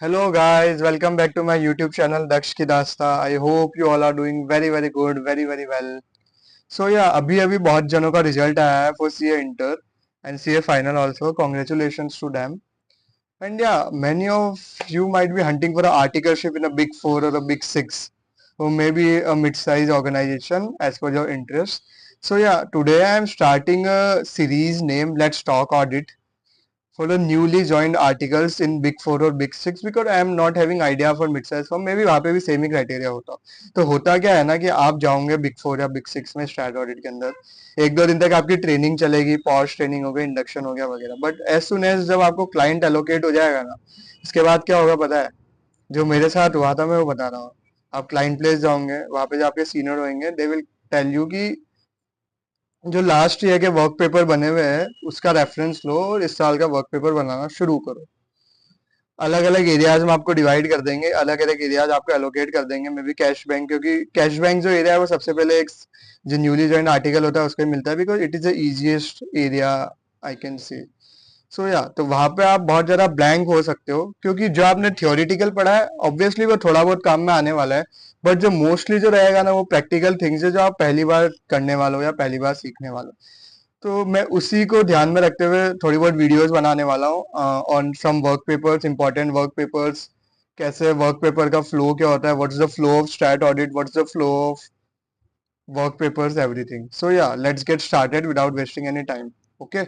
Hello guys, welcome back to my YouTube channel Daksh Ki Dasta. I hope you all are doing very good, very well. So yeah, अभी बहुत जनों का result आया है for CA Inter and CA Final also. Congratulations to them. And yeah, many of you might be hunting for an articleship in a big four or a big six, or maybe a mid-sized organization as per your interest. So yeah, today I am starting a series named Let's Talk Audit for the newly joined articles in Big Four और Big Six because I am not having idea for mid size firm. मे भी वहाँ पे भी same ही criteria होता. तो होता क्या है ना कि आप जाओगे बिग फोर या बिग सिक्स में स्टार्ट ऑडिट के अंदर एक दो दिन तक आपकी ट्रेनिंग चलेगी, पॉश ट्रेनिंग हो गई, इंडक्शन हो गया वगैरह. बट एज सुन एज जब आपको क्लाइंट एलोकेट हो जाएगा ना, इसके बाद क्या होगा पता है? जो मेरे साथ हुआ था मैं वो बता रहा हूँ. आप क्लाइंट प्लेस जाओगे, वहां पे जो आपके सीनियर होंगे दे विल टेल यू कि जो लास्ट ईयर के वर्क पेपर बने हुए हैं उसका रेफरेंस लो और इस साल का वर्क पेपर बनाना शुरू करो. अलग अलग एरियाज में आपको डिवाइड कर देंगे, अलग अलग एरियाज आपको एलोकेट कर देंगे. मे बी कैश बैंक, क्योंकि कैश बैंक जो एरिया है वो सबसे पहले एक जो न्यूली ज्वाइन आर्टिकल होता है उसको मिलता है because it is the easiest area I can see. So या तो वहां पे आप बहुत ज्यादा ब्लैंक हो सकते हो क्योंकि जो आपने थियोरिटिकल पढ़ा है ऑब्वियसली वो थोड़ा बहुत काम में आने वाला है. बट जो मोस्टली जो रहेगा ना वो प्रैक्टिकल थिंग्स है जो आप पहली बार करने वाले हो या पहली बार सीखने वाले हो. तो मैं उसी को ध्यान में रखते हुए थोड़ी बहुत वीडियोस बनाने वाला हूँ on some work papers, important work papers. कैसे वर्क पेपर का फ्लो क्या होता है, what's the flow of stat audit, what's the flow of work papers, everything. So yeah let's get started without wasting any time. Okay.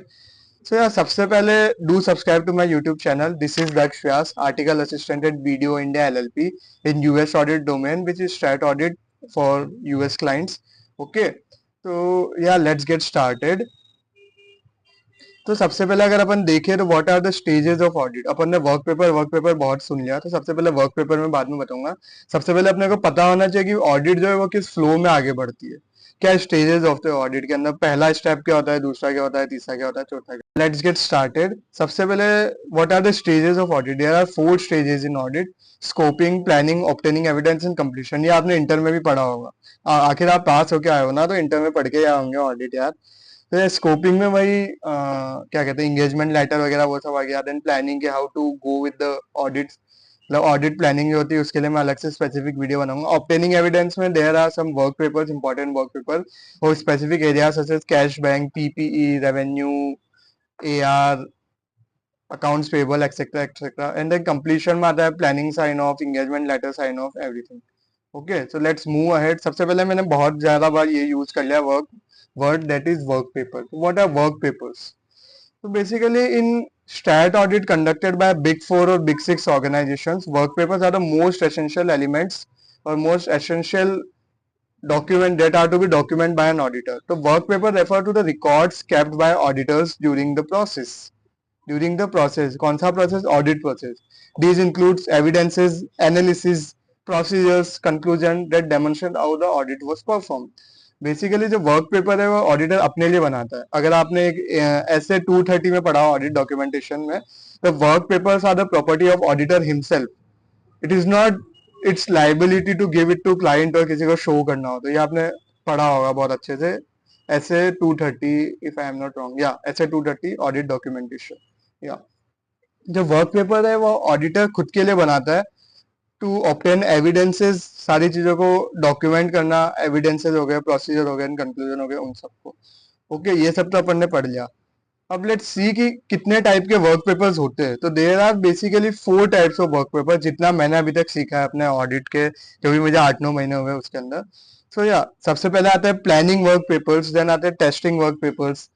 So yeah सबसे पहले do subscribe to my YouTube channel. This is Daksh Vyas, article assistant at video India LLP in US audit domain which is stat audit for US clients. Okay. तो या let's get started. तो सबसे पहले अगर अपन देखें तो what are the stages of audit. अपन ने वर्क पेपर बहुत सुन लिया, तो सबसे पहले वर्क पेपर में बाद में बताऊंगा. सबसे पहले अपने को पता होना चाहिए कि ऑडिट जो है वो किस फ्लो में आगे बढ़ती है. क्या स्टेजेस ऑफ द ऑडिट के अंदर पहला स्टेप क्या होता है, दूसरा क्या होता है, तीसरा क्या होता है, चौथा क्या. Let's get started. सबसे पहले what are the stages of audit. There are 4 stages in audit: scoping, planning, obtaining evidence and completion. ये आपने इंटर में भी पढ़ा होगा. आखिर आप पास होके आए हो ना, तो इंटर में पढ़ के आए होंगे ऑडिट यार. तो स्कोपिंग में वही क्या कहते हैं, एंगेजमेंट लेटर वगैरह वो सब आ गया. देन प्लानिंग के how to go with the audit, मतलब ऑडिट प्लानिंग जो होती है उसके लिए मैं अलग से स्पेसिफिक वीडियो बनाऊंगा. ऑब्टेनिंग एविडेंस में there are some work papers, important work paper और specific area such as cash bank, PPE, revenue, AR, accounts payable, etcetera etcetera. And then completion में आता है planning sign off, engagement letter sign off, everything. Okay. So let's move ahead. सबसे पहले मैंने बहुत ज्यादा बार ये यूज कर लिया word that is work paper. What are work papers? So basically in stat audit conducted by big four or big six organizations, work papers are the most essential elements or most essential document that are to be documented by an auditor. So work paper refer to the records kept by auditors during the process. During the process, कौन सा process? Audit process. These includes evidences, analysis, procedures, conclusion that demonstrate how the audit was performed. Basically जो work paper है वो auditor अपने लिए बनाता है. अगर आपने एक ऐसे 230 में पढ़ा ऑडिट डॉक्यूमेंटेशन में, तो work papers are the property of auditor himself. It is not its liability to give it to client और किसी को शो करना हो. तो ये आपने पढ़ा होगा बहुत अच्छे से. ऐसे 230, if I am not wrong, या ऐसे 230 ऑडिट डॉक्यूमेंटेशन. या जो वर्क पेपर है वो ऑडिटर खुद के लिए बनाता है टू ऑब्टेन एविडेंसेस. सारी चीजों को डॉक्यूमेंट करना, एविडेंसेस हो गए, प्रोसीजर हो गए, कंक्लूजन हो गए, उन सबको. ओके. ये सब तो अपन ने पढ़ लिया. अब लेट्स सी कि कितने टाइप के वर्क पेपर्स होते हैं. तो there are basically 4 types of work paper, जितना मैंने अभी तक सीखा है अपने ऑडिट के, जो भी मुझे 8-9 महीने हुए उसके अंदर. सो या सबसे पहले आता है प्लानिंग वर्क पेपर्स, देन आते हैं testing work papers,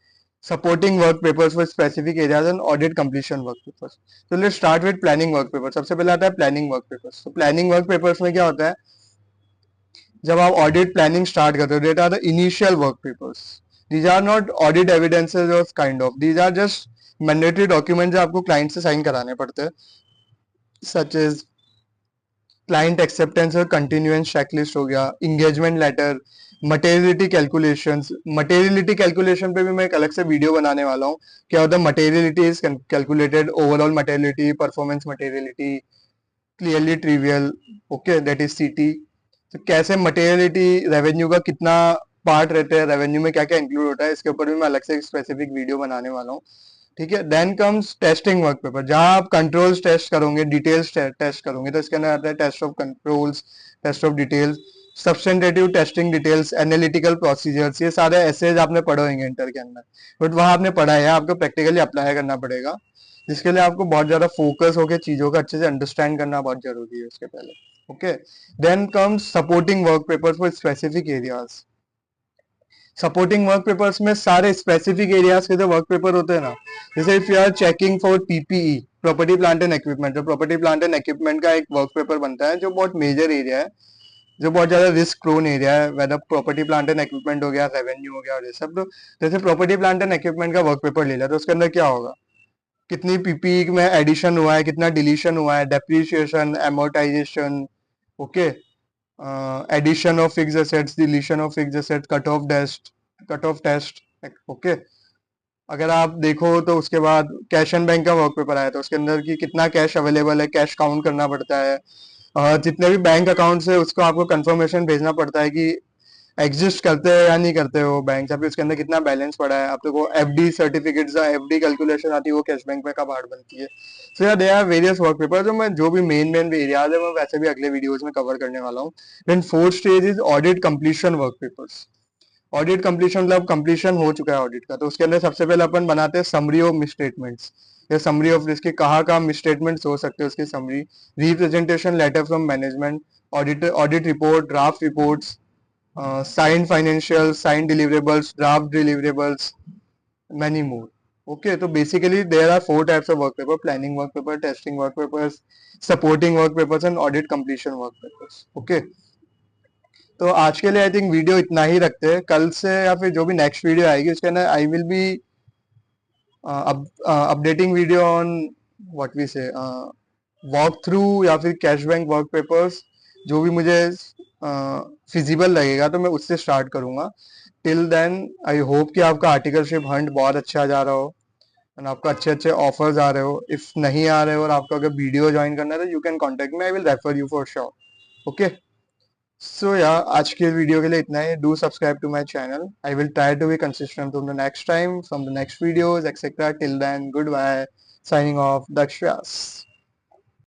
supporting work papers for specific areas and audit completion work papers. तो let's start with planning work paper. सबसे पहले आता है प्लानिंग वर्क पेपर्स. तो प्लानिंग वर्क पेपर्स में क्या होता है, जब आप ऑडिट प्लानिंग स्टार्ट करते हो, that are the initial work papers. These are not audit evidences और kind of, these are just mandatory document जो आपको क्लाइंट से साइन कराने पड़ते हैं, सच एज क्लाइंट एक्सेप्टेंस और कंटिन्यूएंस चेकलिस्ट हो गया, engagement letter, materiality calculations. Materiality calculation पे भी मैं एक अलग से वीडियो बनाने वाला हूँ. क्या होता है materiality is calculated, overall materiality, performance materiality, clearly trivial. Okay. That is सीटी. तो कैसे मटेरियलिटी, रेवेन्यू का कितना पार्ट रहता है, रेवेन्यू में क्या क्या इंक्लूड होता है, इसके ऊपर भी मैं अलग से एक स्पेसिफिक वीडियो बनाने वाला हूँ. ठीक है। Then comes testing work paper, जहां आप कंट्रोल्स टेस्ट करोगे, डिटेल्स टेस्ट करोगे, तो इसके अंदर आता है test of controls, test of details, substantive testing details, analytical procedures. ये सारे एसेज आपने पढ़े होंगे इंटर के अंदर, बट वहां आपने पढ़ा है, आपको प्रैक्टिकली अप्लाई करना पड़ेगा, जिसके लिए आपको बहुत ज्यादा फोकस होकर चीजों को अच्छे से अंडरस्टैंड करना बहुत जरूरी है उसके पहले। Okay. Then comes supporting work paper for specific areas. Supporting work papers में सारे स्पेसिफिक एरियाज के जो वर्क पेपर होते हैं ना, जैसे if you are checking for PPE, property plant and equipment, तो प्रॉपर्टी प्लांट एंड इक्विपमेंट का एक वर्क पेपर बनता है जो बहुत मेजर एरिया है, जो बहुत ज्यादा रिस्क प्रोन एरिया है, whether property plant and equipment हो गया, रेवेन्यू हो गया और ये सब। तो जैसे प्रॉपर्टी प्लांट एंड इक्विपमेंट का वर्क पेपर ले लिया, तो उसके अंदर क्या होगा, कितनी पीपीई में एडिशन हुआ है, कितना डिलीशन हुआ है, depreciation, amortisation, okay, addition of fix assets, deletion of fix assets, cut off test, okay. अगर आप देखो तो उसके बाद कैश एंड बैंक का वर्क पेपर आया, तो उसके अंदर की कितना कैश अवेलेबल है, कैश काउंट करना पड़ता है, जितने भी बैंक अकाउंट्स है उसको आपको कंफर्मेशन भेजना पड़ता है कि एग्जिस्ट करते हो या नहीं करते हो बैंक, अभी उसके अंदर कितना बैलेंस पड़ा है। आप लोग को एफडी सर्टिफिकेट्स, एफडी कैलकुलेशन आती है, वो कैश बैंक में कब हार्ड बनती है। सो यार they are various work paper, जो मैं जो भी मेन एरियाज है मैं वैसे भी अगले वीडियोज में कवर करने वाला हूँ। Then fourth stage is audit completion work papers. Audit completion मतलब कंप्लीशन हो चुका है ऑडिट का, तो उसके अंदर सबसे पहले अपन बनाते हैं समरी ऑफ मिसस्टेटमेंट्स, या समरी ऑफ रिस्क, कहाँ कहाँ मिसस्टेटमेंट्स हो सकते हैं उसकी summary, representation letter from management, audit report, draft reports, signed financials, signed deliverables, draft deliverables, many more. Okay, so basically there are four types of work paper: planning work paper, testing work papers, supporting work papers, and audit completion work papers. Okay, तो आज के लिए I think video इतना ही रखते हैं। कल से या फिर जो भी नेक्स्ट वीडियो आएगी उसके अंदर I will be updating video on what we say walk through या फिर कैश बैंक वर्क पेपर्स, जो भी मुझे फिजिबल लगेगा तो मैं उससे स्टार्ट करूंगा। टिल देन आई होप कि आपका आर्टिकलशिप हंट बहुत अच्छा जा रहा हो और आपको अच्छे अच्छे ऑफर्स आ रहे हो। इफ नहीं आ रहे हो और आपको अगर वीडियो ज्वाइन करना है तो you can contact me, I will refer you for sure. Okay, so yeah आज के वीडियो के लिए इतना ही। Do subscribe to my channel, I will try to be consistent from the next time, from the next videos etcetera. Till then goodbye, signing off, Daksh Vyas.